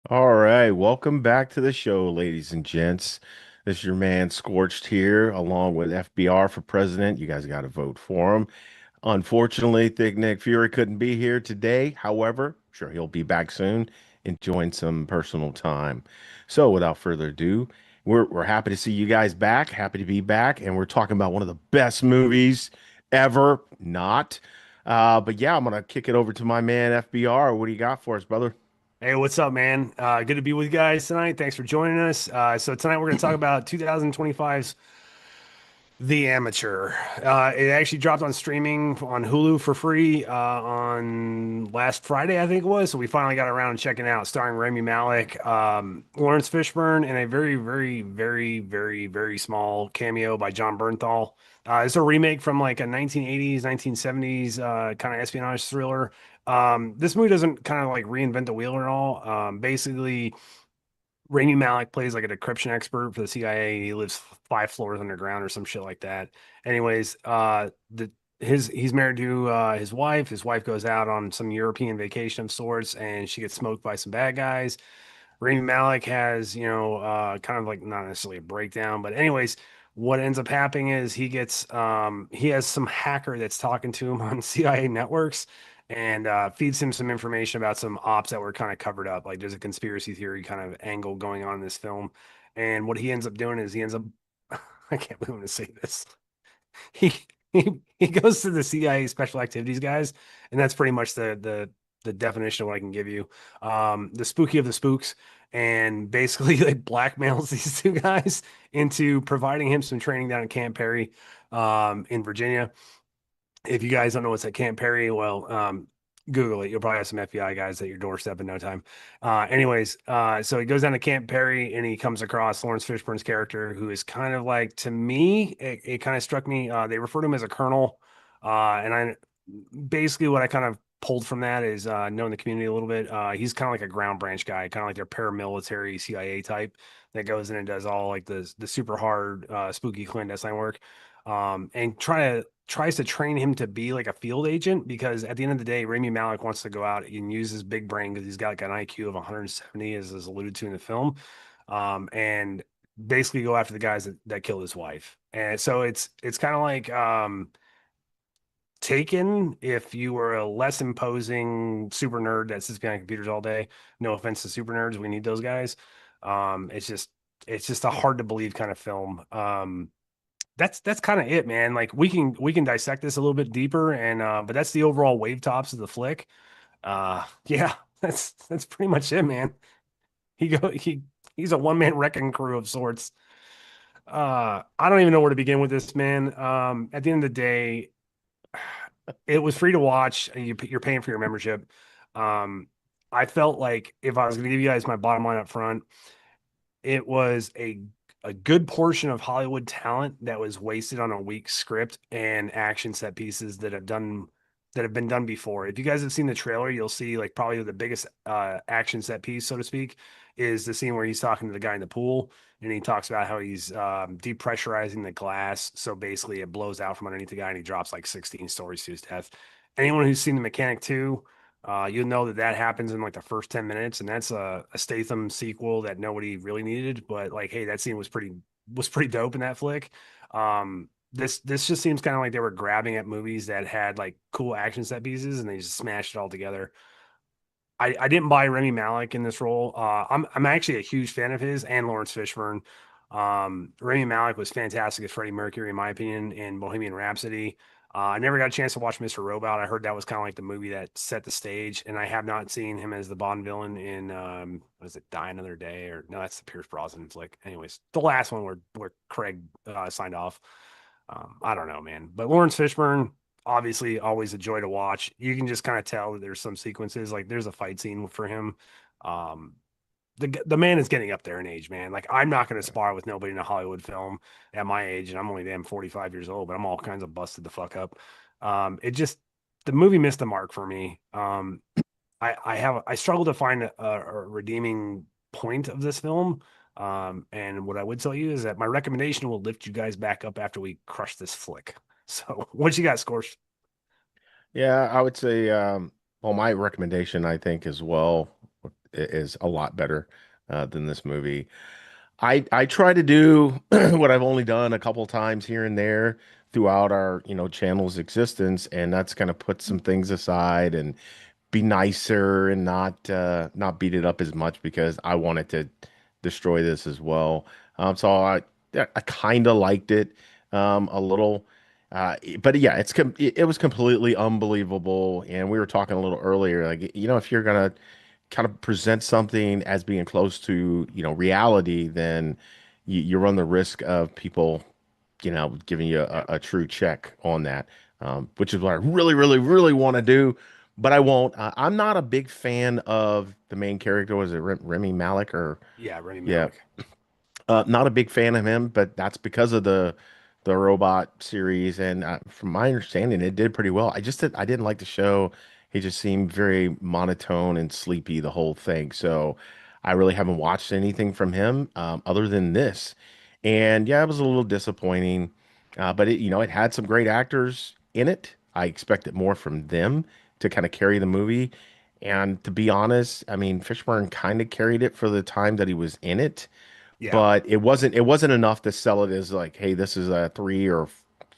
All right, welcome back to the show, ladies and gents. This is your man Scorched here, along with FBR for president. You guys got to vote for him. Unfortunately, Thick Nick Fury couldn't be here today. However, I'm sure he'll be back soon, enjoying some personal time. So, without further ado, we're happy to see you guys back. Happy to be back, and we're talking about one of the best movies ever. Not, but yeah, I'm gonna kick it over to my man FBR. What do you got for us, brother? Hey, what's up, man? Good to be with you guys tonight. Thanks for joining us. So tonight we're going to talk about 2025's The Amateur. It actually dropped on streaming on Hulu for free on last Friday, I think it was. So we finally got around to checking it out, starring Rami Malek, Lawrence Fishburne, and a very, very, very, very, very small cameo by John Bernthal. It's a remake from like a 1980s, 1970s kind of espionage thriller. This movie doesn't kind of like reinvent the wheel at all. Basically, Rami Malek plays like a decryption expert for the CIA. He lives 5 floors underground or some shit like that. Anyways, the his he's married to his wife. His wife goes out on some European vacation of sorts, and she gets smoked by some bad guys. Rami Malek has, kind of like not necessarily a breakdown, but anyways, what ends up happening is he has some hacker that's talking to him on CIA networks and feeds him some information about some ops that were kind of covered up. Like there's a conspiracy theory kind of angle going on in this film. And what he ends up doing is he ends up I can't believe I'm gonna say this. He he goes to the CIA special activities guys, and that's pretty much the definition of what I can give you. The spooky of the spooks, and basically like blackmails these two guys into providing him some training down at Camp Perry, in Virginia. If you guys don't know what's at Camp Perry, well, Google it. You'll probably have some FBI guys at your doorstep in no time. So he goes down to Camp Perry and he comes across Lawrence Fishburne's character, who is kind of like, to me, it kind of struck me. They refer to him as a colonel. And I basically what I kind of pulled from that is knowing the community a little bit. He's kind of like a ground branch guy, kind of like their paramilitary CIA type that goes in and does all like the super hard, spooky clandestine work. And tries to train him to be like a field agent because at the end of the day, Rami Malek wants to go out and use his big brain because he's got like an IQ of 170, as is alluded to in the film, and basically go after the guys that killed his wife. And so it's kind of like Taken if you were a less imposing super nerd that sits behind computers all day. No offense to super nerds, we need those guys. It's just a hard to believe kind of film. That's kind of it, man. Like we can dissect this a little bit deeper, and but that's the overall wave tops of the flick. Yeah, that's pretty much it, man. He's a one man wrecking crew of sorts. I don't even know where to begin with this, man. At the end of the day, it was free to watch. You're paying for your membership. Um, I felt like if I was going to give you guys my bottom line up front, it was a good portion of Hollywood talent that was wasted on a weak script and action set pieces that have been done before. If you guys have seen the trailer, you'll see like probably the biggest action set piece, so to speak, is the scene where he's talking to the guy in the pool and he talks about how he's depressurizing the glass. So basically it blows out from underneath the guy and he drops like 16 stories to his death. Anyone who's seen The Mechanic 2, you'll know that happens in like the first 10 minutes, and that's a Statham sequel that nobody really needed. But like, hey, that scene was pretty dope in that flick. This just seems kind of like they were grabbing at movies that had like cool action set pieces and they just smashed it all together. I didn't buy Remy Malik in this role. I'm actually a huge fan of his and Lawrence Fishburne. Remy Malik was fantastic as Freddie Mercury, in my opinion, in Bohemian Rhapsody. I never got a chance to watch Mr. Robot. I heard that was kind of like the movie that set the stage, and I have not seen him as the Bond villain in was it Die Another Day, or no, that's the Pierce Brosnan flick. Anyways, the last one where Craig signed off. I don't know, man. But Lawrence Fishburne, obviously, always a joy to watch. You can just kind of tell that there's some sequences, like there's a fight scene for him. Um, the man is getting up there in age, man. Like I'm not going to spar with nobody in a Hollywood film at my age, and I'm only damn 45 years old, but I'm all kinds of busted the fuck up. It just the movie missed the mark for me. I struggle to find a redeeming point of this film. And what I would tell you is that my recommendation will lift you guys back up after we crush this flick. So what you got, Scorch? Yeah, I would say, well, my recommendation, I think, as well, is a lot better than this movie. I try to do what I've only done a couple times here and there throughout our, channel's existence, and that's kind of put some things aside and be nicer and not beat it up as much because I wanted to destroy this as well. So I kind of liked it a little, but yeah, it was completely unbelievable. And we were talking a little earlier, like if you're gonna kind of present something as being close to reality, then you run the risk of people giving you Yeah. a true check on that, which is what I really, really, really want to do, but I won't. I'm not a big fan of the main character. Was it Remy Malik or Yeah, Rennie yeah? Malik. Not a big fan of him, but that's because of the robot series. And from my understanding, it did pretty well. I didn't like the show. He just seemed very monotone and sleepy the whole thing. So I really haven't watched anything from him other than this. And yeah, it was a little disappointing. But it had some great actors in it. I expected more from them to kind of carry the movie. And to be honest, I mean, Fishburne kind of carried it for the time that he was in it, Yeah. but it wasn't enough to sell it as like, hey, this is a 3 or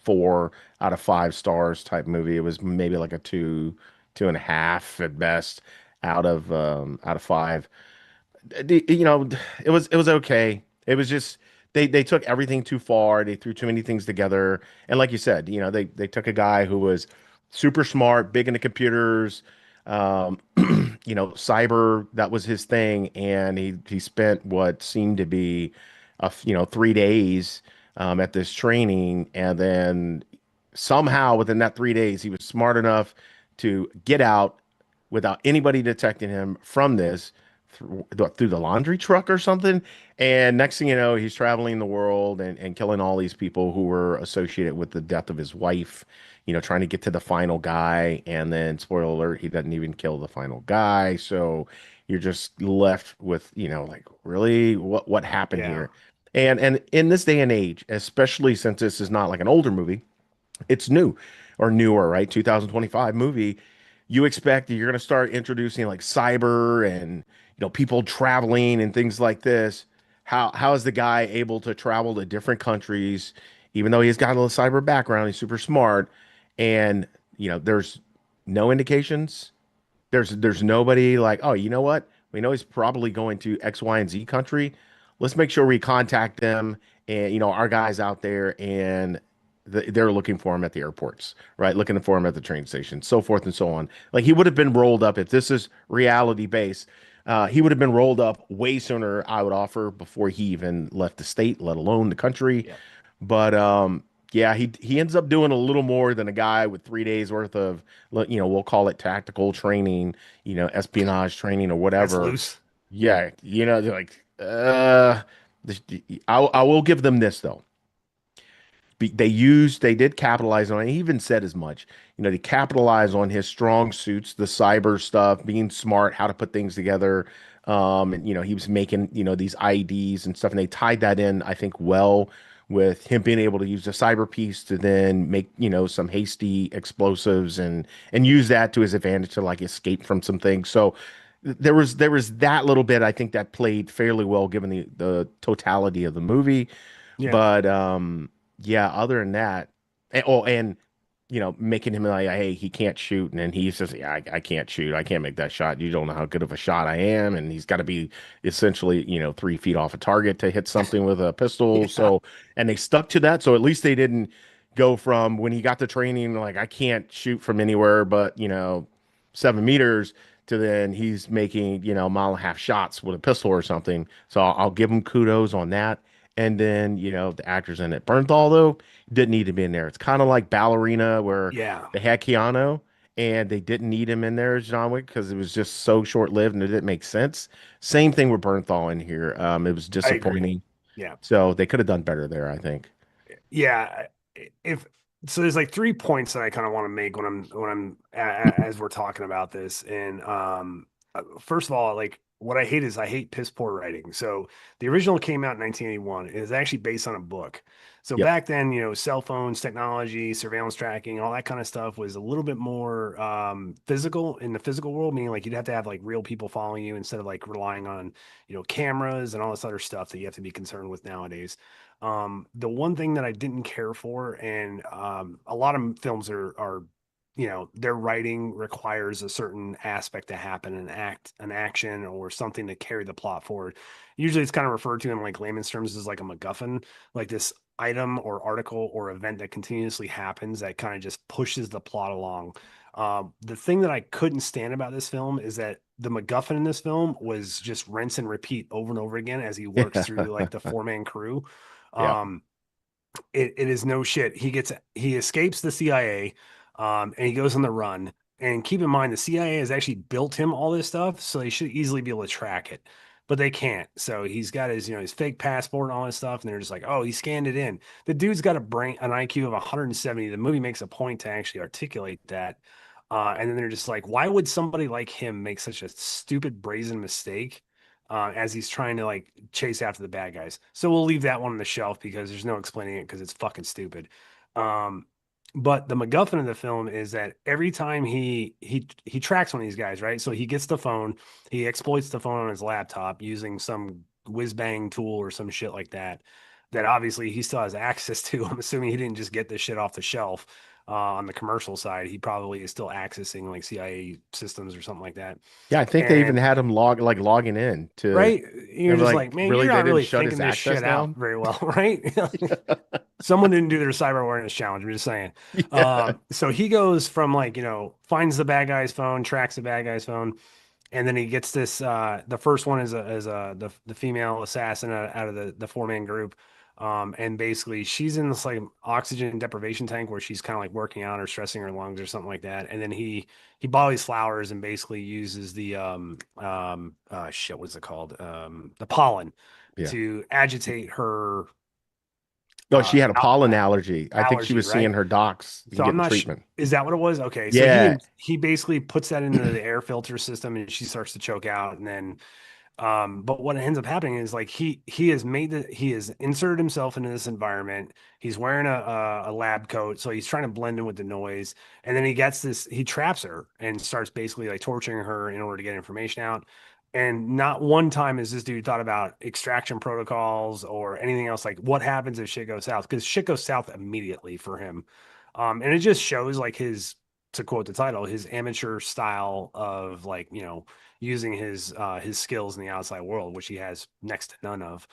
4 out of 5 stars type movie. It was maybe like a 2.5 at best out of 5. It was okay. It was just they took everything too far. They threw too many things together. And like you said, they took a guy who was super smart, big into computers, um, cyber, that was his thing, and he spent what seemed to be 3 days at this training, and then somehow within that 3 days he was smart enough to get out without anybody detecting him from this through the laundry truck or something. And next thing you know, he's traveling the world and killing all these people who were associated with the death of his wife, trying to get to the final guy. And then, spoiler alert, he doesn't even kill the final guy. So you're just left with, like, really, what happened Yeah. here? And in this day and age, especially since this is not like an older movie, it's new or newer, right? 2025 movie. You expect that you're going to start introducing like cyber and people traveling and things like this. How is the guy able to travel to different countries, even though he's got a little cyber background? He's super smart, and there's no indications. There's nobody like, oh, you know what? We know he's probably going to X, Y, and Z country. Let's make sure we contact them and our guys out there, and they're looking for him at the airports, right? Looking for him at the train station, so forth and so on. Like he would have been rolled up if this is reality based. He would have been rolled up way sooner, I would offer, before he even left the state, let alone the country. Yeah. But yeah, he ends up doing a little more than a guy with 3 days worth of, we'll call it tactical training, espionage training or That's whatever. loose. Yeah, they're like, I will give them this though. They did capitalize on it. He even said as much. They capitalize on his strong suits, the cyber stuff, being smart, how to put things together. And he was making, these IEDs and stuff, and they tied that in, I think, well with him being able to use the cyber piece to then make, some hasty explosives and use that to his advantage to like escape from some things. So there was that little bit I think that played fairly well given the totality of the movie. Yeah. But yeah, other than that, and making him like, hey, he can't shoot, and then he says, yeah, I can't shoot, I can't make that shot. You don't know how good of a shot I am, and he's got to be essentially 3 feet off a target to hit something with a pistol. Yeah. So, and they stuck to that. So at least they didn't go from when he got the training like I can't shoot from anywhere but 7 meters to then he's making mile and a half shots with a pistol or something. So I'll give him kudos on that. And then, the actors in it. Bernthal, though, didn't need to be in there. It's kind of like Ballerina, where Yeah. they had Keanu and they didn't need him in there as John Wick because it was just so short-lived and it didn't make sense. Same thing with Bernthal in here. It was I agree. disappointing. Yeah. So they could have done better there, I think. Yeah. If so, there's like 3 points that I kind of want to make when I'm as we're talking about this. And first of all, like what I hate is I hate piss poor writing. So the original came out in 1981. It is actually based on a book. So Yep. back then, cell phones, technology, surveillance tracking, all that kind of stuff was a little bit more physical in the physical world, meaning like you'd have to have like real people following you instead of like relying on, cameras and all this other stuff that you have to be concerned with nowadays. The one thing that I didn't care for, and a lot of films are their writing requires a certain aspect to happen, an action, or something to carry the plot forward. Usually it's kind of referred to in like layman's terms as like a MacGuffin, like this item or article or event that continuously happens that kind of just pushes the plot along. The thing that I couldn't stand about this film is that the MacGuffin in this film was just rinse and repeat over and over again as he works through like the four-man crew. Yeah. Um, it is no shit. He escapes the CIA, and he goes on the run. And keep in mind, the CIA has actually built him all this stuff, so they should easily be able to track it, but they can't. So he's got his fake passport and all this stuff, and they're just like, oh, he scanned it in. The dude's got an IQ of 170. The movie makes a point to actually articulate that, and then they're just like, why would somebody like him make such a stupid, brazen mistake? As he's trying to like chase after the bad guys. So we'll leave that one on the shelf because there's no explaining it because it's fucking stupid. Um, but the MacGuffin of the film is that every time he tracks one of these guys, right? So he gets the phone, he exploits the phone on his laptop using some whiz bang tool or some shit like that. That obviously he still has access to. I'm assuming he didn't just get this shit off the shelf. On the commercial side, he probably is still accessing like CIA systems or something like that. Yeah, I think they even And had him logging in to, right? You're and just like, like, man, really, you're they not didn't really shut his thinking this access shit out down. very well, right? Someone didn't do their cyber awareness challenge. I'm just saying. Yeah. So he goes from like, finds the bad guy's phone, tracks the bad guy's phone, and then he gets this. The first one is the female assassin out of the four-man group. And basically she's in this like oxygen deprivation tank where she's kind of like working out or stressing her lungs or something like that. And then he bought these flowers and basically uses the shit, what's it called? The pollen Yeah. to agitate her No, she had a pollen alcohol allergy. I think she allergy, was seeing right? her docs So and I'm getting not treatment. is that what it was? Okay. So Yeah. he basically puts that into the air filter system and she starts to choke out. And then but what ends up happening is like he has inserted himself into this environment. He's wearing a lab coat, so he's trying to blend in with the noise. And then he traps her and starts basically like torturing her in order to get information out. And not one time has this dude thought about extraction protocols or anything else. Like what happens if shit goes south? Because shit goes south immediately for him. And it just shows like to quote the title, his amateur style of like, using his skills in the outside world, which he has next to none of.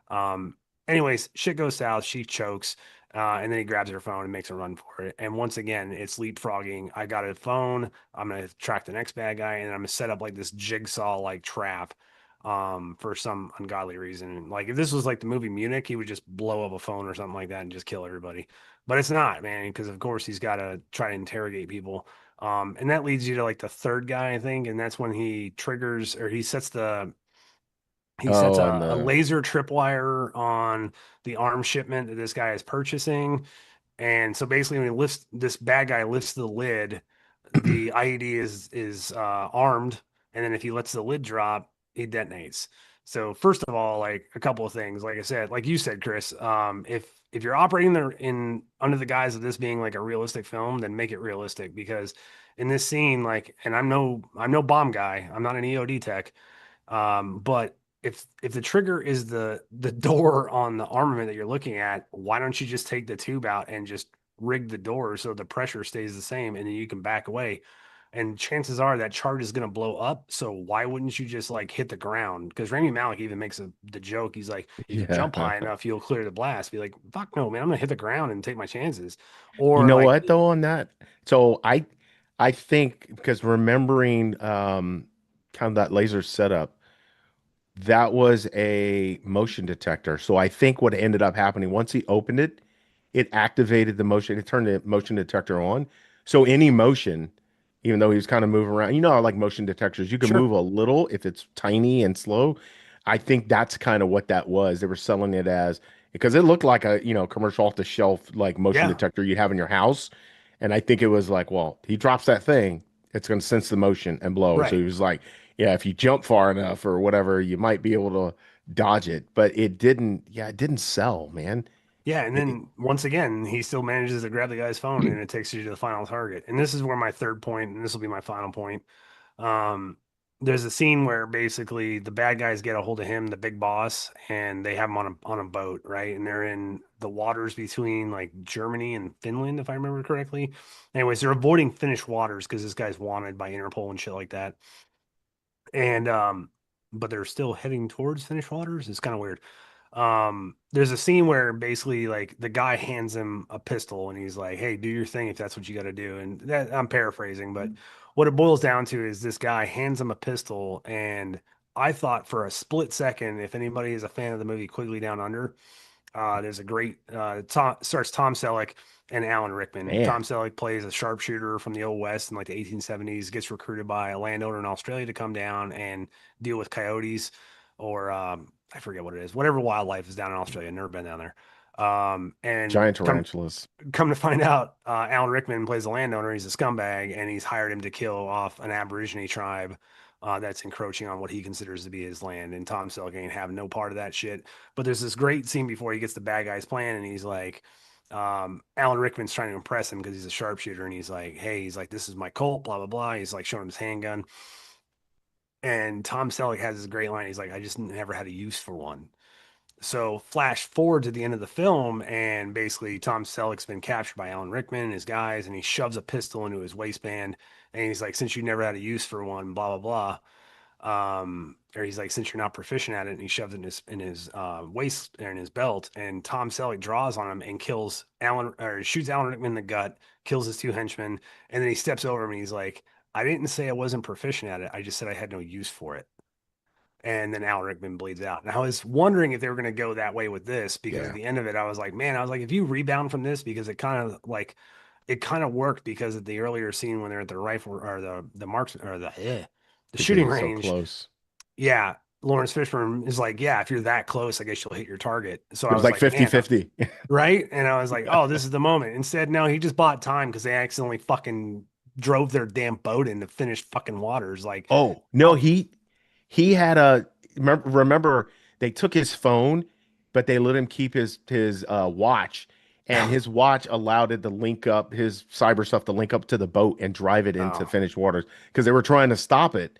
Um, anyways, shit goes south. She chokes, and then he grabs her phone and makes a run for it. And once again, it's leapfrogging. I got a phone. I'm gonna track the next bad guy, and I'm gonna set up like this jigsaw like trap. For some ungodly reason. Like if this was like the movie Munich, he would just blow up a phone or something like that and just kill everybody. But it's not, man, because of course he's got to try to interrogate people. And that leads you to like the third guy, I think, and that's when he triggers or he sets Oh, and a the laser tripwire on the arm shipment that this guy is purchasing. And so basically, when this bad guy lifts the lid, the IED is armed, and then if he lets the lid drop, he detonates. So first of all, like a couple of things, like I said, like you said, Chris, if you're operating there in under the guise of this being like a realistic film, then make it realistic because in this scene, like, and I'm no bomb guy, I'm not an EOD tech, but if the trigger is the door on the armament that you're looking at, why don't you just take the tube out and just rig the door so the pressure stays the same and then you can back away? And chances are that charge is going to blow up. So why wouldn't you just like hit the ground? Because Rami Malek even makes the joke. He's like, if you yeah. jump high enough, you'll clear the blast. Be like, fuck no, man, I'm gonna hit the ground and take my chances. You Or know like, what though on that? So I think because remembering kind of that laser setup, that was a motion detector. So I think what ended up happening once he opened it, it activated the motion, it turned the motion detector on. So any motion, even though he was kind of moving around, you know, like motion detectors, you can sure, move a little if it's tiny and slow. I think that's kind of what that was. They were selling it as because it looked like a, commercial off the shelf like motion yeah, detector you'd have in your house. And I think it was like, well, he drops that thing, it's going to sense the motion and blow. So he right. was like, yeah, if you jump far enough or whatever, you might be able to dodge it. But it didn't, yeah, it didn't sell, man. Yeah, and It, then once again, he still manages to grab the guy's phone and it takes you to the final target. And this is where my third point, and this will be my final point. Um, there's a scene where basically the bad guys get a hold of him, the big boss, and they have him on a boat, right? And they're in the waters between like Germany and Finland, if I remember correctly. Anyways, they're avoiding Finnish waters because this guy's wanted by Interpol and shit like that. And but they're still heading towards Finnish waters. It's kind of weird. There's a scene where basically like the guy hands him a pistol and he's like, "Hey, do your thing if that's what you got to do." And that I'm paraphrasing, but what it boils down to is this guy hands him a pistol, and I thought for a split second, if anybody is a fan of the movie Quigley Down Under, there's a great starts Tom Selleck and Alan Rickman. man, Tom Selleck plays a sharpshooter from the old West in like the 1870s, gets recruited by a landowner in Australia to come down and deal with coyotes or I forget what it is, whatever wildlife is down in Australia. I've never been down there. And giant tarantulas. come to find out, Alan Rickman plays a landowner. He's a scumbag, and he's hired him to kill off an Aborigine tribe that's encroaching on what he considers to be his land. And Tom Selleck ain't have no part of that shit. But there's this great scene before he gets the bad guy's plan, and he's like, Alan Rickman's trying to impress him because he's a sharpshooter, and he's like, "Hey, he's like, this is my Colt, blah blah blah." He's like showing him his handgun, and Tom Selleck has this great line. He's like, "I just never had a use for one." So flash forward to the end of the film, and basically Tom Selleck's been captured by Alan Rickman and his guys, and he shoves a pistol into his waistband, and he's like, "Since you never had a use for one, blah blah blah," or he's like, "Since you're not proficient at it," and he shoves it in his waist or in his belt, and Tom Selleck draws on him and kills Alan or shoots Alan Rickman in the gut, kills his two henchmen, and then he steps over him and he's like, "I didn't say I wasn't proficient at it. I just said I had no use for it." And then Alan Rickman bleeds out. And I was wondering if they were going to go that way with this because at Yeah, the end of it, I was like, man, I was like, if you rebound from this, because it kind of worked because at the earlier scene when they're at the rifle or the marks or the because shooting he's so range, close. yeah, Lawrence Fishburne is like, yeah, if you're that close, I guess you'll hit your target. So It I was was like like, man, 50-50. right? And I was like, oh, this is the moment. Instead, no, he just bought time because they accidentally fucking drove their damn boat into Finnish fucking waters. Like, Oh, no, how, he had a remember they took his phone, but they let him keep his watch, and his watch allowed it to link up his cyber stuff to link up to the boat and drive it into oh, Finnish waters because they were trying to stop it.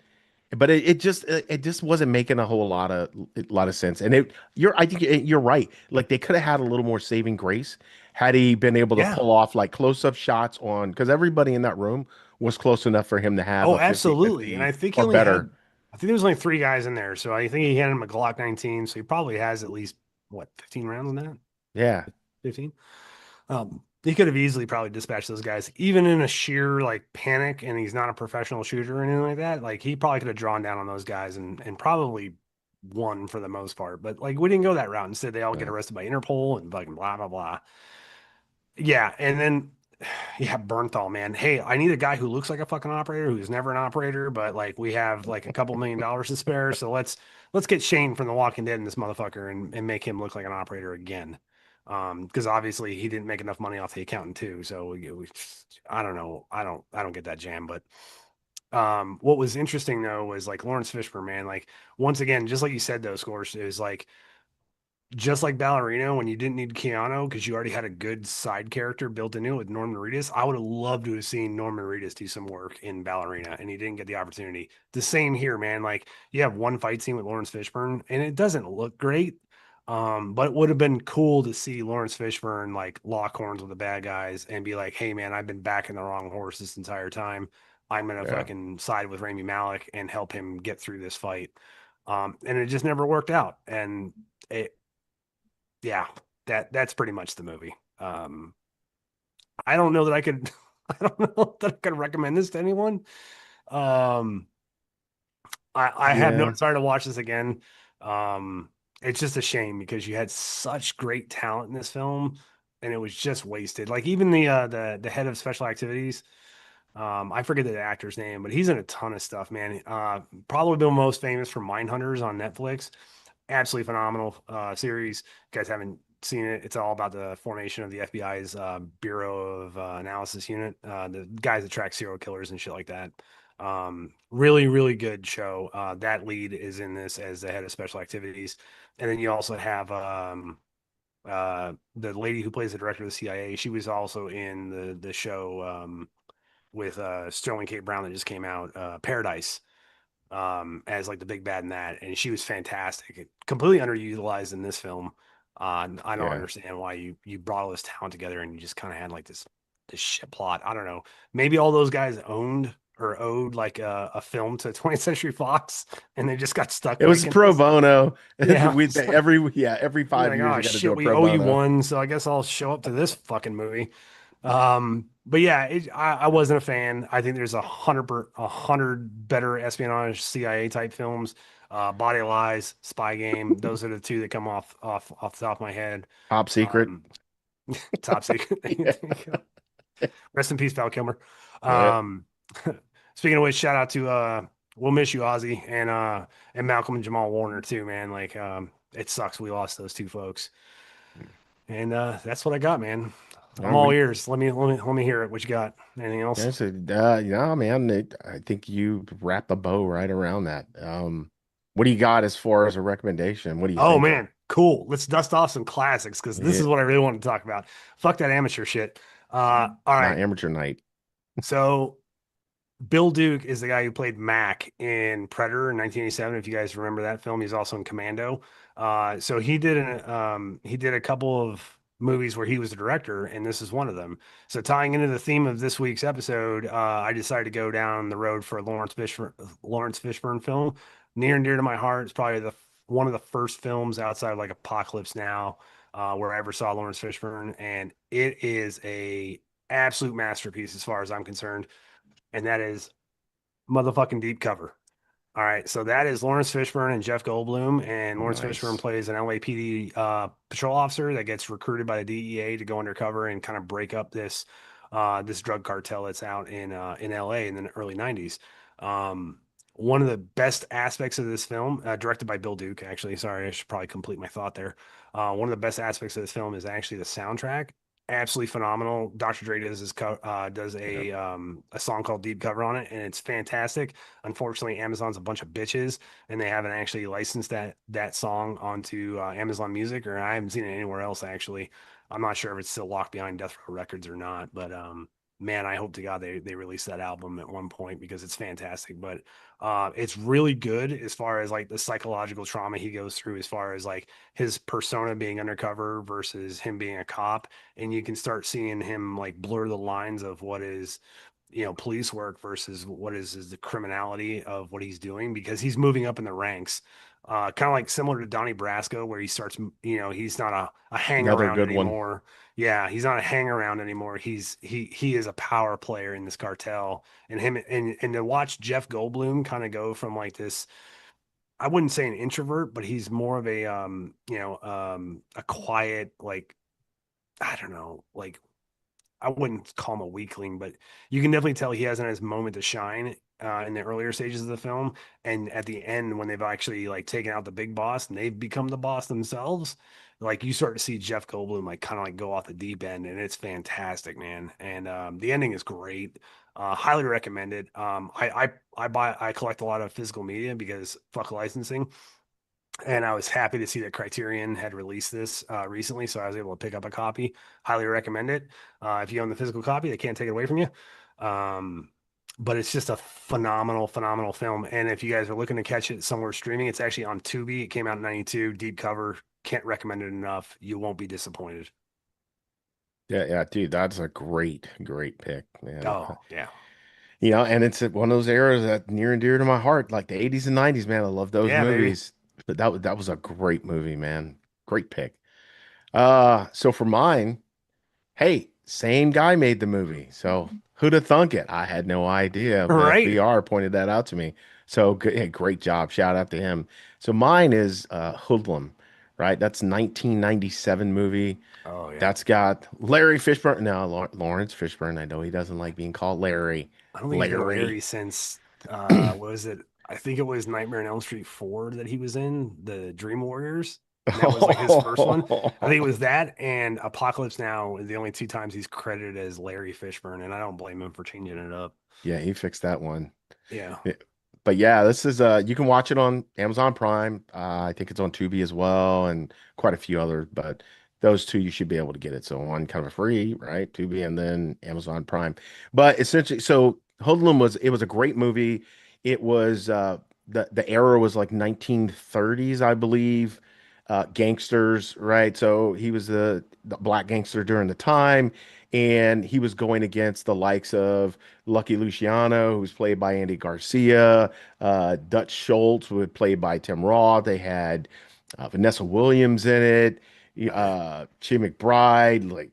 But it just wasn't making a whole lot of sense. And I think you're right. Like they could have had a little more saving grace had he been able to yeah. pull off like close-up shots on because everybody in that room was close enough for him to have Oh, a absolutely. And 50-50 I think he or only better. had, I think there was only three guys in there. So I think he had him a Glock 19. So he probably has at least, what, 15 rounds in that? Yeah. 15? He could have easily probably dispatched those guys, even in a sheer like panic, and he's not a professional shooter or anything like that. Like he probably could have drawn down on those guys and probably won for the most part. But like we didn't go that route. Instead, they all get No. arrested by Interpol and fucking blah blah blah. Yeah, and then yeah, Bernthal, man. Hey, I need a guy who looks like a fucking operator who's never an operator, but like we have like a couple $1 million to spare. So let's get Shane from The Walking Dead in this motherfucker and make him look like an operator again. Because obviously he didn't make enough money off the accountant too. So I don't know. I don't get that jam. But what was interesting though was like Lawrence Fishburne, man. Like once again, just like you said though, Scores, is like just like Ballerino, when you didn't need Keanu because you already had a good side character built into it with Norman Reedus, I would have loved to have seen Norman Reedus do some work in Ballerina, and he didn't get the opportunity. The same here, man. Like you have one fight scene with Lawrence Fishburne, and it doesn't look great, but it would have been cool to see Lawrence Fishburne like lock horns with the bad guys and be like, "Hey, man, I've been backing the wrong horse this entire time. I'm gonna Yeah. fucking side with Rami Malek and help him get through this fight." And it just never worked out, and it yeah, that's pretty much the movie. I don't know that I could I don't know that I could recommend this to anyone. Um, I have no Yeah. desire to watch this again. It's just a shame because you had such great talent in this film and it was just wasted. Like even the head of special activities, I forget the actor's name, but he's in a ton of stuff, man. Probably the most famous for Mindhunters on Netflix. Absolutely phenomenal series. You guys haven't seen it. It's all about the formation of the FBI's Bureau of Analysis Unit, the guys that track serial killers and shit like that. Really, really good show. That lead is in this as the head of special activities. And then you also have the lady who plays the director of the CIA. She was also in the show with Sterling K. Brown that just came out, Paradise, as like the big bad in that, and she was fantastic. Completely underutilized in this film. I don't Yeah. understand why you brought all this talent together and you just kind of had like this shit plot. I don't know. Maybe all those guys owned or owed like a film to 20th Century Fox, and they just got stuck It was making pro this. bono. Yeah, We it's like every you're 5 years like, oh you got to do shit, a we pro owe you bono. one, so I guess I'll show up to this fucking movie. But yeah, I wasn't a fan. I think there's a hundred better espionage CIA type films. Body Lies, Spy Game. Those are the two that come off the top of my head. Top secret. Um, Top Secret. There Yeah. you go. Rest in peace, Val Kilmer. Yeah. Um, Speaking of which, shout out to we'll miss you, Ozzy, and Malcolm and Jamal Warner too, man. Like it sucks we lost those two folks. And that's what I got, man. I'm all We ears. Let me hear it. What you got? Anything else? Yes, yeah, man. I think you wrap a bow right around that. What do you got as far as a recommendation? What are you Oh thinking? man, cool. Let's dust off some classics because this Yeah, is what I really want to talk about. Fuck that amateur shit. All not right. amateur night. So Bill Duke is the guy who played Mac in Predator in 1987. If you guys remember that film, he's also in Commando. So he did a couple of movies where he was the director, and this is one of them. So tying into the theme of this week's episode, I decided to go down the road for a Lawrence Fishburne film, near and dear to my heart. It's probably the one of the first films outside of like Apocalypse Now, where I ever saw Lawrence Fishburne, and it is a absolute masterpiece as far as I'm concerned, and that is motherfucking Deep Cover. All right, so that is Lawrence Fishburne and Jeff Goldblum, and Lawrence Fishburne Nice. plays an LAPD patrol officer that gets recruited by the DEA to go undercover and kind of break up this drug cartel that's out in LA in the early '90s. Um, One of the best aspects of this film, directed by Bill Duke, actually. Sorry, I should probably complete my thought there. One of the best aspects of this film is actually the soundtrack. Absolutely phenomenal. Dr. Dre does Yeah. a song called Deep Cover on it, and it's fantastic. Unfortunately, Amazon's a bunch of bitches, and they haven't actually licensed that song onto Amazon Music, or I haven't seen it anywhere else. Actually, I'm not sure if it's still locked behind Death Row Records or not. But man, I hope to God they release that album at one point because it's fantastic. But it's really good as far as like the psychological trauma he goes through, as far as like his persona being undercover versus him being a cop, and you can start seeing him like blur the lines of what is police work versus what is the criminality of what he's doing because he's moving up in the ranks, kind of like similar to Donnie Brasco where he starts, he's not a hang Another around good one. anymore. Yeah, he's not a hang around anymore. He is a power player in this cartel, and him and to watch Jeff Goldblum kind of go from like this, I wouldn't say an introvert, but he's more of a quiet, like, I don't know, like, I wouldn't call him a weakling, but you can definitely tell he hasn't had his moment to shine in the earlier stages of the film. And at the end, when they've actually like taken out the big boss and they've become the boss themselves, like you start to see Jeff Goldblum like kind of like go off the deep end, and it's fantastic, man. And the ending is great. Highly recommended. I collect a lot of physical media because fuck licensing. And I was happy to see that Criterion had released this recently, so I was able to pick up a copy. Highly recommend it. If you own the physical copy, they can't take it away from you. Um, but it's just a phenomenal, phenomenal film. And if you guys are looking to catch it somewhere streaming, it's actually on Tubi. It came out in '92. Deep cover. Can't recommend it enough. You won't be disappointed. Yeah, yeah, dude, that's a great pick, man. Oh yeah, And it's one of those eras that near and dear to my heart, like the 80s and 90s, man. I love those yeah, baby. movies. But that was a great movie, man. Great pick. So for mine, hey, same guy made the movie. So who'd have thunk it? I had no idea. The Right. FBR pointed that out to me. So hey, great job. Shout out to him. So mine is Hoodlum, right? That's 1997 movie. Oh yeah. That's got Larry Fishburne. No, Lawrence Fishburne. I know he doesn't like being called Larry. I don't think he's been Larry. Larry since what was it? I think it was Nightmare on Elm Street 4 that he was in, the Dream Warriors. And that was like his first one. I think it was that and Apocalypse Now is the only two times he's credited as Larry Fishburne, and I don't blame him for changing it up. Yeah, he fixed that one. Yeah. But yeah, this is you can watch it on Amazon Prime. I think it's on Tubi as well, and quite a few others. But those two you should be able to get it. So on kind of a free, right? Tubi and then Amazon Prime. But essentially, so Hoodlum was a great movie. It was the era was like 1930s, I believe. Gangsters, right? So he was the black gangster during the time, and he was going against the likes of Lucky Luciano, who was played by Andy Garcia, Dutch Schultz, who was played by Tim Roth. They had Vanessa Williams in it, Right. Chi McBride, like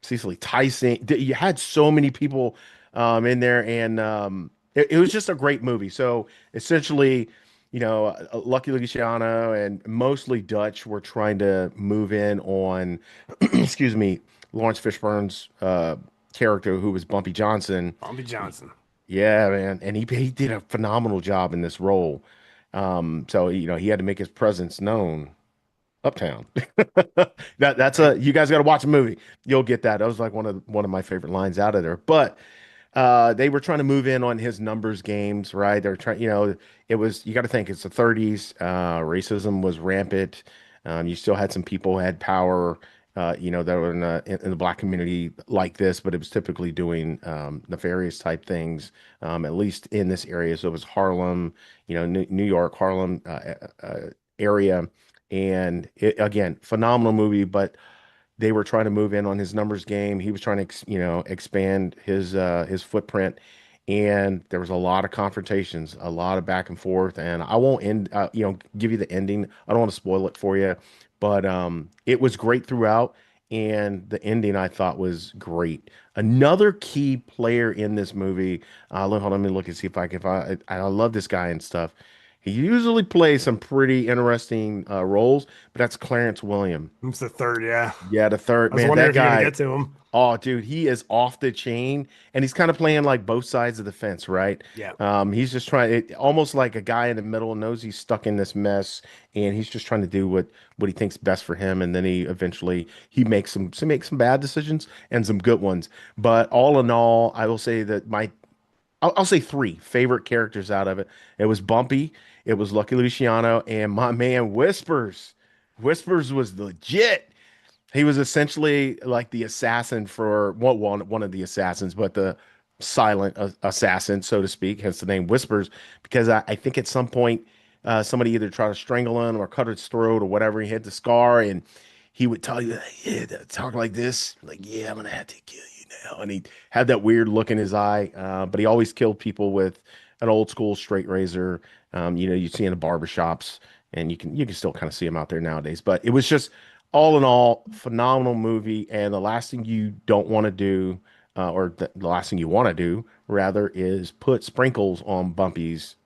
Cecily Tyson. You had so many people in there, and it was just a great movie. So essentially, Lucky Luciano and mostly Dutch were trying to move in on, excuse me, Lawrence Fishburne's character, who was Bumpy Johnson. Bumpy Johnson. Yeah, man, and he did a phenomenal job in this role. So he had to make his presence known uptown. That's Right. a you guys got to watch a movie. You'll get that. That was like one of my favorite lines out of there. But they were trying to move in on his numbers games, right? They're trying, it was, you got to think it's the 30s. Racism was rampant. You still had some people who had power, that were in the black community like this, but it was typically doing nefarious type things, at least in this area. So it was Harlem, New York, Harlem area. And again, phenomenal movie, but they were trying to move in on his numbers game. He was trying to, expand his footprint, and there was a lot of confrontations, a lot of back and forth. And I won't give you the ending. I don't want to spoil it for you, but it was great throughout, and the ending I thought was great. Another key player in this movie. Hold on, let me look and see if I can find. I love this guy and stuff. He usually plays some pretty interesting roles, but that's Clarence William. It's the third. Yeah. Yeah, the third I was man, wondering that if you're gonna guy. get to him. Oh, dude, he is off the chain, and he's kind of playing like both sides of the fence, right? Yeah. He's just trying almost like a guy in the middle knows he's stuck in this mess, and he's just trying to do what he thinks best for him, and then he eventually he makes some bad decisions and some good ones. But all in all, I will say that I'll say three favorite characters out of it. It was Bumpy, it was Lucky Luciano, and my man Whispers. Whispers was legit. He was essentially like the assassin for one of the assassins, but the silent assassin, so to speak, hence the name Whispers, because I think at some point somebody either tried to strangle him or cut his throat or whatever. He had the scar, and he would tell you, yeah, talk like this, like, yeah, I'm gonna have to kill you now, and he had that weird look in his eye. But he always killed people with an old school straight razor. You see in the barbershops, and you can still kind of see him out there nowadays. But it was just all in all, phenomenal movie. And the last thing you don't want to do, or the last thing you want to do, rather, is put sprinkles on Bumpy's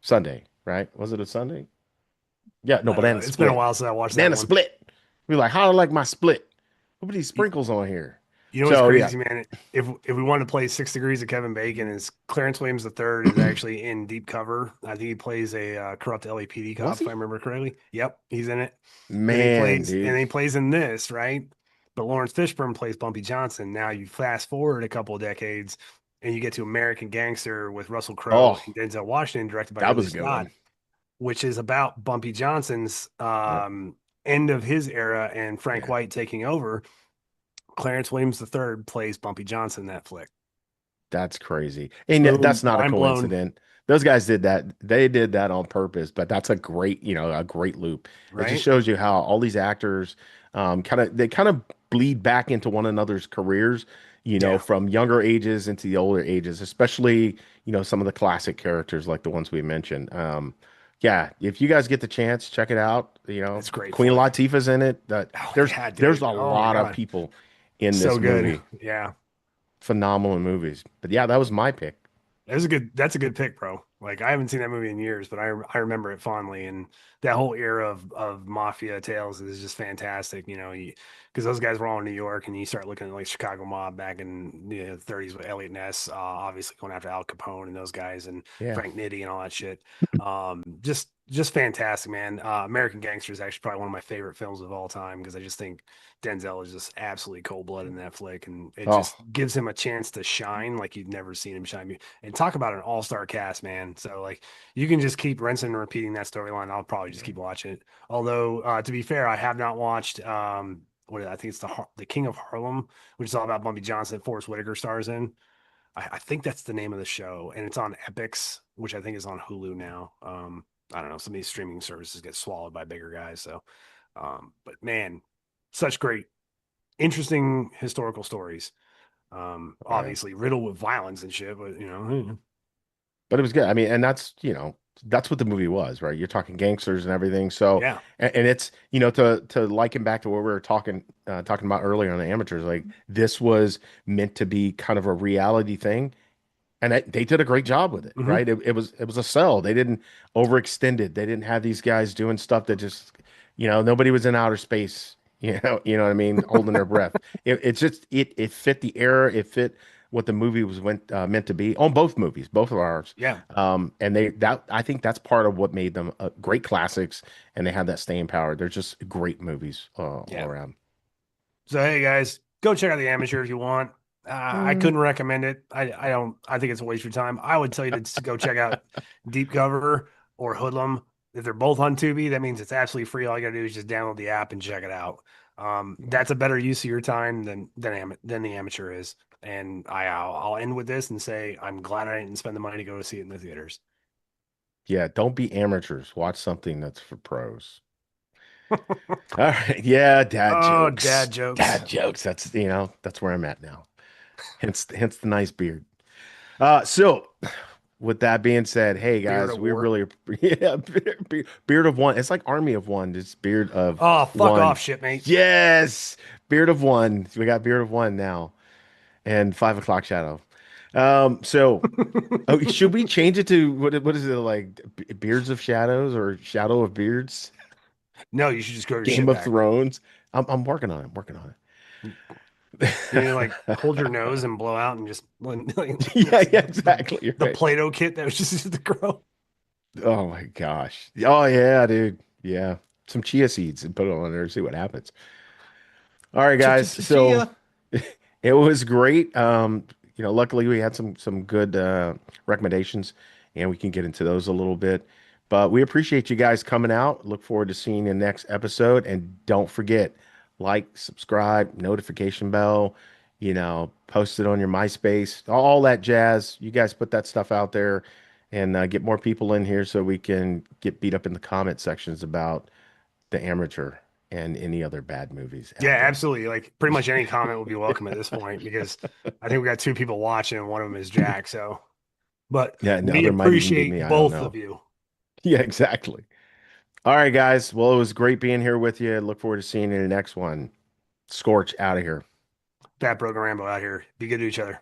Sunday, right? Was it a Sunday? Yeah, no, I don't know. banana It's been a split. while since I watched that Banana one. split. We like, how do I like my split? Put these You, sprinkles on here. you know what's So, yeah. crazy, man? If we wanted to play 6 Degrees of Kevin Bacon, is Clarence Williams III is actually in Deep Cover. I think he plays a corrupt LAPD Was cop, if I he? remember correctly. Yep, he's in it. Man, dude. He plays in this, right? But Lawrence Fishburne plays Bumpy Johnson. Now you fast forward a couple of decades and you get to American Gangster with Russell Crowe Oh, and Denzel Washington, directed by that Ridley was a good Scott, one. which is about Bumpy Johnson's Yeah, end of his era and Frank yeah. White taking over. Clarence Williams III plays Bumpy Johnson in that flick. That's crazy. And Boom, that's not a mind blown, coincidence. Those guys did that. They did that on purpose, but that's a great loop. It just right? shows you how all these actors they kind of bleed back into one another's careers, Yeah, from younger ages into the older ages, especially, some of the classic characters like the ones we mentioned. Yeah, if you guys get the chance, check it out. it's a great Queen flick. Latifah's in it. That Oh yeah, there's dude. a Oh my lot of God. people in So this good. movie. Yeah. Phenomenal movies. But yeah, that was my pick. That's a good pick, bro. Like I haven't seen that movie in years, but I remember it fondly, and that whole era of mafia tales is just fantastic. Because those guys were all in New York, and you start looking at like Chicago mob back in the 30s with Elliot Ness, obviously going after Al Capone and those guys, and Yeah. Frank Nitti and all that shit. Just just fantastic, man. American Gangster is actually probably one of my favorite films of all time because I just think Denzel is just absolutely cold-blooded in that flick, and it just Oh, gives him a chance to shine like you've never seen him shine. And talk about an all-star cast, man. So like you can just keep rinsing and repeating that storyline. I'll probably just keep watching it. Although to be fair, I have not watched I think it's the King of Harlem, which is all about Bumpy Johnson. Forrest Whitaker stars in. I think that's the name of the show, and it's on Epix, which I think is on Hulu now. I don't know. Some of these streaming services get swallowed by bigger guys. So, but man, such great, interesting historical stories. yeah. Obviously riddled with violence and shit, but But it was good. I mean, and that's what the movie was, right? You're talking gangsters and everything. So, yeah. and it's, to liken back to what we were talking about earlier on the amateurs, like this was meant to be kind of a reality thing. And they did a great job with it, Hmm. right? It was a sell. They didn't overextend it. They didn't have these guys doing stuff that just, nobody was in outer space, you know what I mean, holding their breath. It's just it fit the era. It fit what the movie was meant to be on both movies, both of ours. Yeah. And that I think that's part of what made them great classics, and they have that staying power. They're just great movies all Yeah. around. So hey guys, go check out the Amateur if you want. I Mm. couldn't recommend it. I don't. I think it's a waste of your time. I would tell you to go check out Deep Cover or Hoodlum. If they're both on Tubi, that means it's absolutely free. All you gotta do is just download the app and check it out. That's a better use of your time than the Amateur is. And I'll end with this and say I'm glad I didn't spend the money to go see it in the theaters. Yeah, don't be amateurs. Watch something that's for pros. All right. Yeah, dad Oh, jokes. dad jokes. Dad jokes. That's where I'm at now. Hence the nice beard. So with that being said, hey Beard guys, of we War. really yeah, beard of one. It's like army of one. It's beard of Oh, fuck one. off, shipmate. Yes, beard of one. We got beard of one now, and 5 o'clock shadow. So oh, should we change it to what is it like? Beards of shadows or shadow of beards? No, you should just grow your Game shit of back. Thrones. I'm working on it. I'm working on You need to like it. hold your nose and blow out and just Yeah, yeah, the exactly. You're the right. Play-Doh kit that was just used to grow. Oh my gosh. Oh yeah, dude. Yeah. Some chia seeds and put it on there, see what happens. All right, guys. So Chia. it was great. Luckily we had some good recommendations, and we can get into those a little bit. But we appreciate you guys coming out. Look forward to seeing you next episode. And don't forget, like, subscribe, notification bell, post it on your MySpace, all that jazz. You guys put that stuff out there, and get more people in here so we can get beat up in the comment sections about The Amateur and any other bad movies Yeah, out there. absolutely. Like pretty much any comment will be welcome at this point because I think we got two people watching and one of them is Jack. So, but Yeah, and the we other might even be appreciate me. I don't both of know. you. Yeah, exactly. All right, guys. Well, it was great being here with you. Look forward to seeing you in the next one. Scorch out of here. Fat Broken Rambo out here. Be good to each other.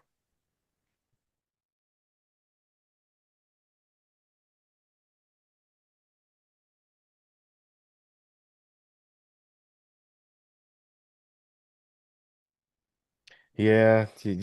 Yeah,